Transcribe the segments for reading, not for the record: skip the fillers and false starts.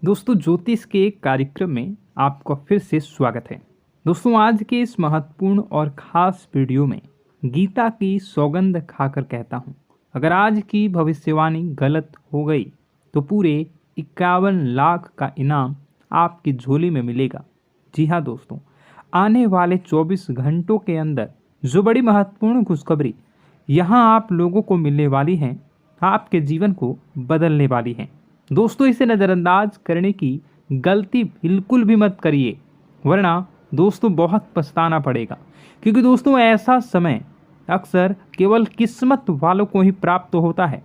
दोस्तों ज्योतिष के एक कार्यक्रम में आपका फिर से स्वागत है। दोस्तों आज के इस महत्वपूर्ण और ख़ास वीडियो में गीता की सौगंध खाकर कहता हूँ, अगर आज की भविष्यवाणी गलत हो गई तो पूरे 51 लाख का इनाम आपकी झोली में मिलेगा। जी हाँ दोस्तों, आने वाले 24 घंटों के अंदर जो बड़ी महत्वपूर्ण खुशखबरी यहाँ आप लोगों को मिलने वाली हैं, आपके जीवन को बदलने वाली हैं। दोस्तों इसे नज़रअंदाज करने की गलती बिल्कुल भी मत करिए, वरना दोस्तों बहुत पछताना पड़ेगा। क्योंकि दोस्तों ऐसा समय अक्सर केवल किस्मत वालों को ही प्राप्त होता है।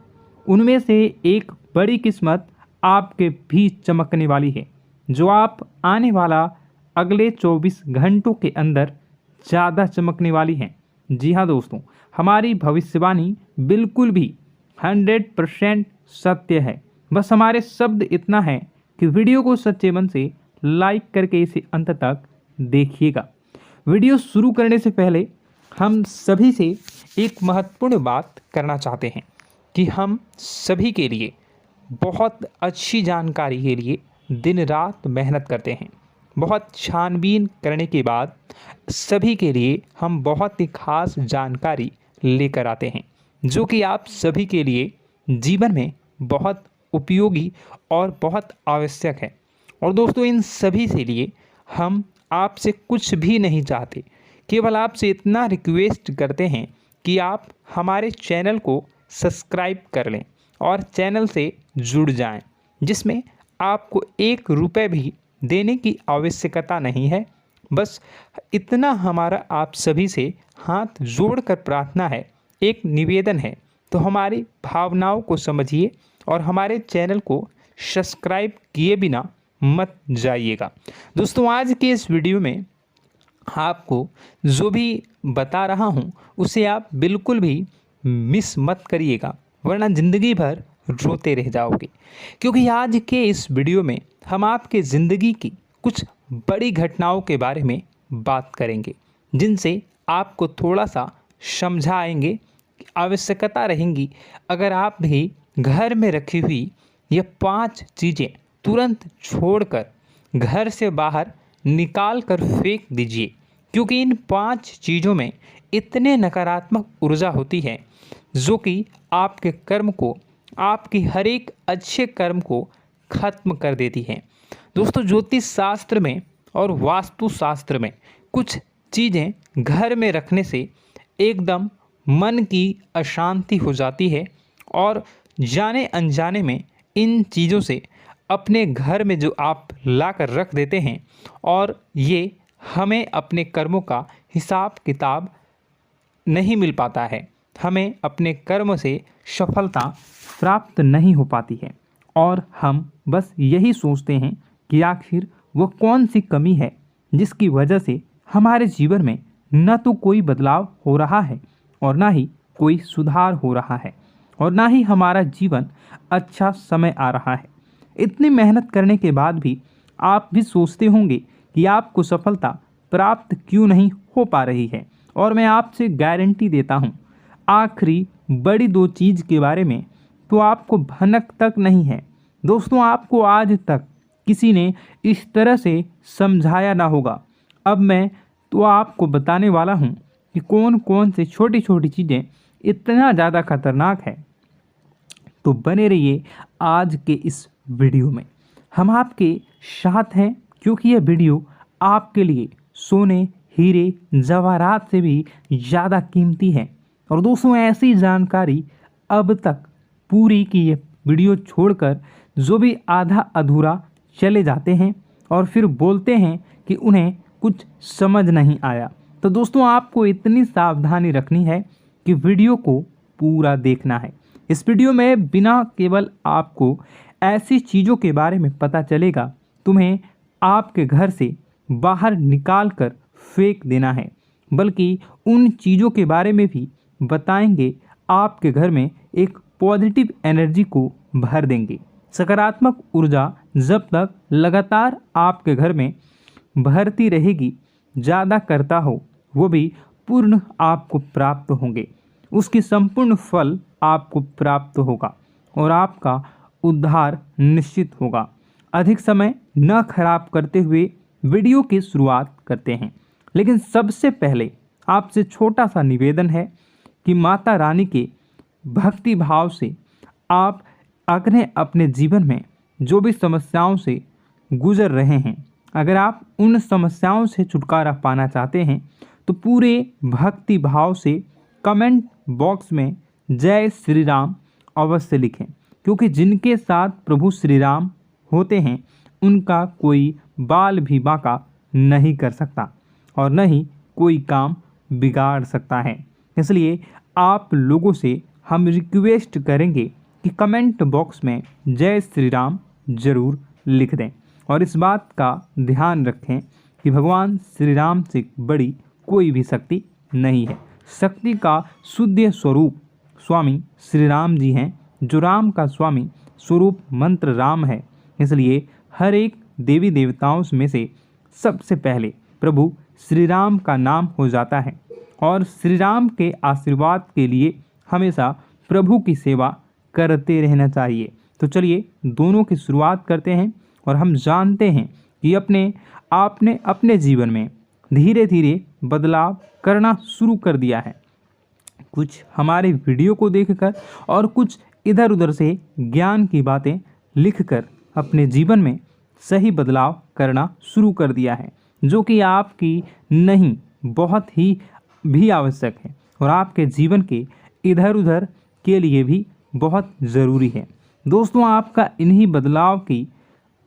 उनमें से एक बड़ी किस्मत आपके भी चमकने वाली है, जो आप आने वाला अगले 24 घंटों के अंदर ज़्यादा चमकने वाली हैं। जी हाँ दोस्तों, हमारी भविष्यवाणी बिल्कुल भी 100% सत्य है। बस हमारे शब्द इतना है कि वीडियो को सच्चे मन से लाइक करके इसे अंत तक देखिएगा। वीडियो शुरू करने से पहले हम सभी से एक महत्वपूर्ण बात करना चाहते हैं कि हम सभी के लिए बहुत अच्छी जानकारी के लिए दिन रात मेहनत करते हैं। बहुत छानबीन करने के बाद सभी के लिए हम बहुत ही खास जानकारी लेकर आते हैं, जो कि आप सभी के लिए जीवन में बहुत उपयोगी और बहुत आवश्यक है। और दोस्तों इन सभी से लिए हम आपसे कुछ भी नहीं चाहते, केवल आपसे इतना रिक्वेस्ट करते हैं कि आप हमारे चैनल को सब्सक्राइब कर लें और चैनल से जुड़ जाएं, जिसमें आपको 1 रुपये भी देने की आवश्यकता नहीं है। बस इतना हमारा आप सभी से हाथ जोड़कर प्रार्थना है, एक निवेदन है, तो हमारी भावनाओं को समझिए और हमारे चैनल को सब्सक्राइब किए बिना मत जाइएगा। दोस्तों आज के इस वीडियो में आपको जो भी बता रहा हूँ उसे आप बिल्कुल भी मिस मत करिएगा, वरना ज़िंदगी भर रोते रह जाओगे। क्योंकि आज के इस वीडियो में हम आपके ज़िंदगी की कुछ बड़ी घटनाओं के बारे में बात करेंगे, जिनसे आपको थोड़ा सा समझाएंगे, आवश्यकता रहेंगी। अगर आप भी घर में रखी हुई ये 5 चीज़ें तुरंत छोड़कर घर से बाहर निकाल कर फेंक दीजिए, क्योंकि इन 5 चीज़ों में इतने नकारात्मक ऊर्जा होती है जो कि आपके कर्म को, आपकी हर एक अच्छे कर्म को खत्म कर देती है। दोस्तों ज्योतिष शास्त्र में और वास्तु शास्त्र में कुछ चीज़ें घर में रखने से एकदम मन की अशांति हो जाती है और जाने अनजाने में इन चीज़ों से अपने घर में जो आप ला कर रख देते हैं, और ये हमें अपने कर्मों का हिसाब किताब नहीं मिल पाता है, हमें अपने कर्म से सफलता प्राप्त नहीं हो पाती है। और हम बस यही सोचते हैं कि आखिर वो कौन सी कमी है जिसकी वजह से हमारे जीवन में न तो कोई बदलाव हो रहा है और ना ही कोई सुधार हो रहा है और ना ही हमारा जीवन अच्छा समय आ रहा है। इतनी मेहनत करने के बाद भी आप भी सोचते होंगे कि आपको सफलता प्राप्त क्यों नहीं हो पा रही है। और मैं आपसे गारंटी देता हूँ, आखिरी बड़ी 2 चीज़ के बारे में तो आपको भनक तक नहीं है। दोस्तों आपको आज तक किसी ने इस तरह से समझाया ना होगा। अब मैं तो आपको बताने वाला हूँ कि कौन कौन से छोटी छोटी चीज़ें इतना ज़्यादा खतरनाक है। तो बने रहिए आज के इस वीडियो में, हम आपके साथ हैं, क्योंकि यह वीडियो आपके लिए सोने, हीरे, जवाहरात से भी ज़्यादा कीमती है। और दोस्तों ऐसी जानकारी अब तक पूरी की ये वीडियो छोड़कर जो भी आधा अधूरा चले जाते हैं और फिर बोलते हैं कि उन्हें कुछ समझ नहीं आया, तो दोस्तों आपको इतनी सावधानी रखनी है कि वीडियो को पूरा देखना है। इस वीडियो में बिना केवल आपको ऐसी चीज़ों के बारे में पता चलेगा, तुम्हें आपके घर से बाहर निकाल कर फेंक देना है, बल्कि उन चीज़ों के बारे में भी बताएंगे आपके घर में एक पॉजिटिव एनर्जी को भर देंगे। सकारात्मक ऊर्जा जब तक लगातार आपके घर में भरती रहेगी, ज़्यादा करता हो वो भी पूर्ण आपको प्राप्त होंगे, उसकी संपूर्ण फल आपको प्राप्त होगा और आपका उद्धार निश्चित होगा। अधिक समय न खराब करते हुए वीडियो की शुरुआत करते हैं। लेकिन सबसे पहले आपसे छोटा सा निवेदन है कि माता रानी के भक्ति भाव से आप अगर अपने जीवन में जो भी समस्याओं से गुजर रहे हैं, अगर आप उन समस्याओं से छुटकारा पाना चाहते हैं तो पूरे भक्ति भाव से कमेंट बॉक्स में जय श्री राम अवश्य लिखें, क्योंकि जिनके साथ प्रभु श्री राम होते हैं उनका कोई बाल भी बांका नहीं कर सकता और न ही कोई काम बिगाड़ सकता है। इसलिए आप लोगों से हम रिक्वेस्ट करेंगे कि कमेंट बॉक्स में जय श्री राम जरूर लिख दें और इस बात का ध्यान रखें कि भगवान श्री राम से बड़ी कोई भी शक्ति नहीं है। शक्ति का शुद्ध स्वरूप स्वामी श्री राम जी हैं, जो राम का स्वामी स्वरूप मंत्र राम है। इसलिए हर एक देवी देवताओं में से सबसे पहले प्रभु श्री राम का नाम हो जाता है और श्री राम के आशीर्वाद के लिए हमेशा प्रभु की सेवा करते रहना चाहिए। तो चलिए दोनों की शुरुआत करते हैं और हम जानते हैं कि आपने अपने जीवन में धीरे धीरे बदलाव करना शुरू कर दिया है। कुछ हमारे वीडियो को देखकर और कुछ इधर उधर से ज्ञान की बातें लिखकर अपने जीवन में सही बदलाव करना शुरू कर दिया है, जो कि आपकी नहीं बहुत ही भी आवश्यक है और आपके जीवन के इधर उधर के लिए भी बहुत ज़रूरी है। दोस्तों, आपका इन्हीं बदलाव की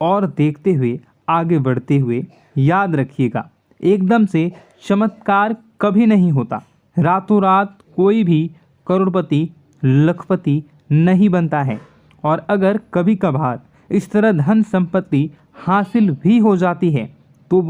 और देखते हुए आगे बढ़ते हुए याद रखिएगा, एकदम से चमत्कार कभी नहीं होता। रातों रात कोई भी करोड़पति लखपति नहीं बनता है और अगर कभी कभार इस तरह धन संपत्ति हासिल भी हो जाती है तो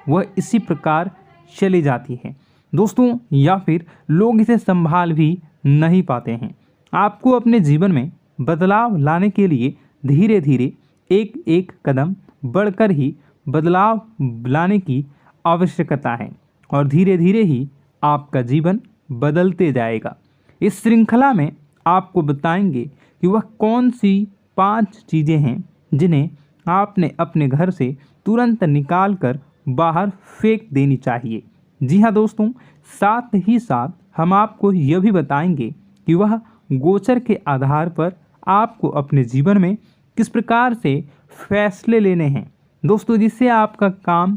वह इसी प्रकार चली जाती है दोस्तों, या फिर लोग इसे संभाल भी नहीं पाते हैं। आपको अपने जीवन में बदलाव लाने के लिए धीरे धीरे एक एक कदम बढ़कर ही बदलाव लाने की आवश्यकता है और धीरे धीरे ही आपका जीवन बदलते जाएगा। इस श्रृंखला में आपको बताएंगे कि वह कौन सी 5 चीज़ें हैं जिन्हें आपने अपने घर से तुरंत निकाल कर बाहर फेंक देनी चाहिए। जी हाँ दोस्तों, साथ ही साथ हम आपको यह भी बताएंगे कि वह गोचर के आधार पर आपको अपने जीवन में किस प्रकार से फैसले लेने हैं दोस्तों, जिससे आपका काम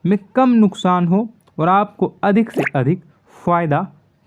में कम नुकसान हो और आपको अधिक से अधिक फायदा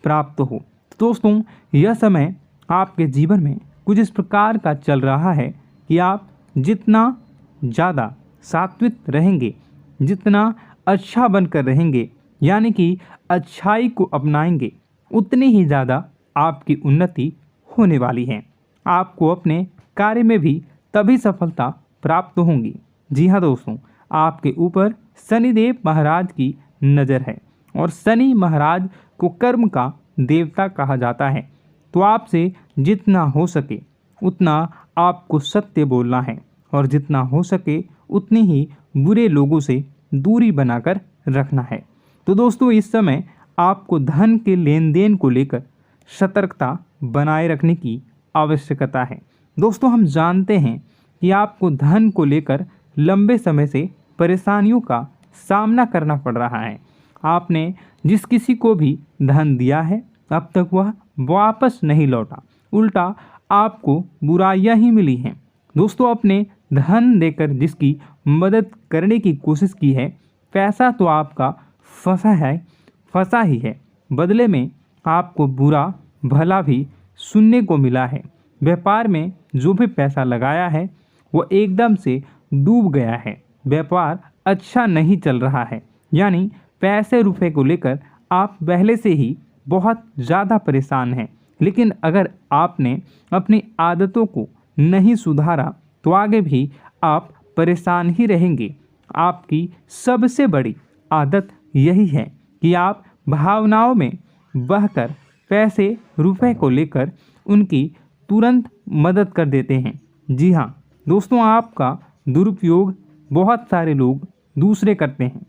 प्राप्त हो। तो दोस्तों, यह समय आपके जीवन में कुछ इस प्रकार का चल रहा है कि आप जितना ज़्यादा सात्विक रहेंगे, जितना अच्छा बनकर रहेंगे, यानी कि अच्छाई को अपनाएंगे, उतनी ही ज़्यादा आपकी उन्नति होने वाली है। आपको अपने कार्य में भी तभी सफलता प्राप्त होंगी। जी हाँ दोस्तों, आपके ऊपर शनिदेव महाराज की नज़र है और शनि महाराज को कर्म का देवता कहा जाता है। तो आपसे जितना हो सके उतना आपको सत्य बोलना है और जितना हो सके उतनी ही बुरे लोगों से दूरी बनाकर रखना है। तो दोस्तों, इस समय आपको धन के लेन देन को लेकर सतर्कता बनाए रखने की आवश्यकता है। दोस्तों, हम जानते हैं कि आपको धन को लेकर लंबे समय से परेशानियों का सामना करना पड़ रहा है। आपने जिस किसी को भी धन दिया है अब तक वह वापस नहीं लौटा, उल्टा आपको बुराइयां ही मिली हैं। दोस्तों, अपने धन देकर जिसकी मदद करने की कोशिश की है, पैसा तो आपका फंसा ही है, बदले में आपको बुरा भला भी सुनने को मिला है। व्यापार में जो भी पैसा लगाया है वो एकदम से डूब गया है, व्यापार अच्छा नहीं चल रहा है, यानी पैसे रुपए को लेकर आप पहले से ही बहुत ज़्यादा परेशान हैं। लेकिन अगर आपने अपनी आदतों को नहीं सुधारा तो आगे भी आप परेशान ही रहेंगे। आपकी सबसे बड़ी आदत यही है कि आप भावनाओं में बहकर पैसे रुपए को लेकर उनकी तुरंत मदद कर देते हैं। जी हाँ दोस्तों, आपका दुरुपयोग बहुत सारे लोग दूसरे करते हैं।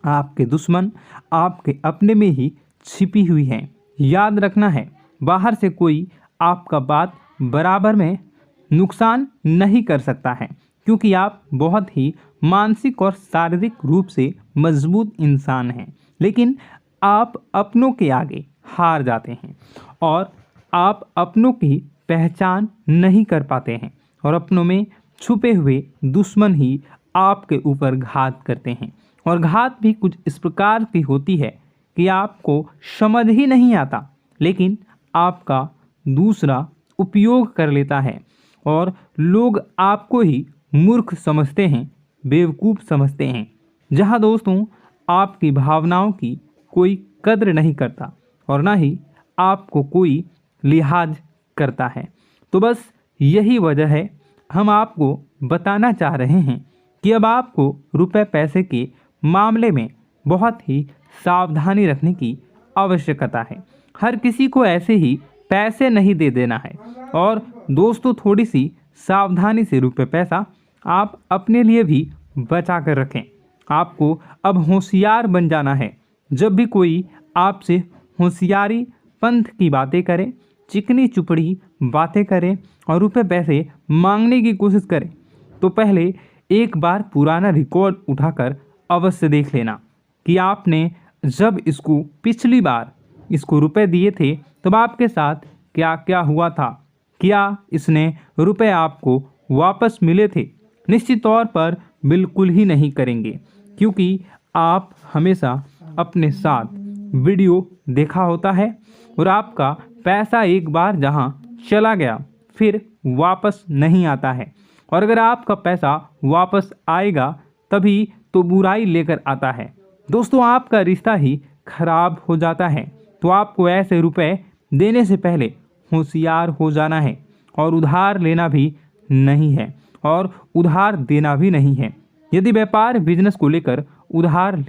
आपके दुश्मन आपके अपने में ही छिपी हुई हैं। याद रखना है, बाहर से कोई आपका बात बराबर में नुकसान नहीं कर सकता है, क्योंकि आप बहुत ही मानसिक और शारीरिक रूप से मजबूत इंसान हैं, लेकिन आप अपनों के आगे हार जाते हैं और आप अपनों की पहचान नहीं कर पाते हैं और अपनों में छुपे हुए दुश्मन ही आपके ऊपर घात करते हैं। और घात भी कुछ इस प्रकार की होती है कि आपको समझ ही नहीं आता, लेकिन आपका दूसरा उपयोग कर लेता है और लोग आपको ही मूर्ख समझते हैं, बेवकूफ़ समझते हैं। जहाँ दोस्तों आपकी भावनाओं की कोई कद्र नहीं करता और ना ही आपको कोई लिहाज करता है। तो बस यही वजह है, हम आपको बताना चाह रहे हैं कि अब आपको रुपए पैसे के मामले में बहुत ही सावधानी रखने की आवश्यकता है। हर किसी को ऐसे ही पैसे नहीं दे देना है और दोस्तों थोड़ी सी सावधानी से रुपए पैसा आप अपने लिए भी बचा कर रखें। आपको अब होशियार बन जाना है। जब भी कोई आपसे होशियारी पंथ की बातें करे, चिकनी चुपड़ी बातें करे और रुपए पैसे मांगने की कोशिश करे, तो पहले एक बार पुराना रिकॉर्ड उठाकर अवश्य देख लेना कि आपने जब इसको पिछली बार इसको रुपए दिए थे तब आपके साथ क्या क्या हुआ था, क्या इसने रुपए आपको वापस मिले थे। निश्चित तौर पर बिल्कुल ही नहीं करेंगे, क्योंकि आप हमेशा अपने साथ वीडियो देखा होता है और आपका पैसा एक बार जहां चला गया फिर वापस नहीं आता है, और अगर आपका पैसा वापस आएगा तभी तो बुराई लेकर आता है। दोस्तों आपका रिश्ता ही खराब हो जाता है। तो आपको ऐसे रुपए देने से पहले होशियार हो जाना है और उधार लेना भी नहीं है और उधार देना भी नहीं है। यदि व्यापार बिजनेस को लेकर उधार लेना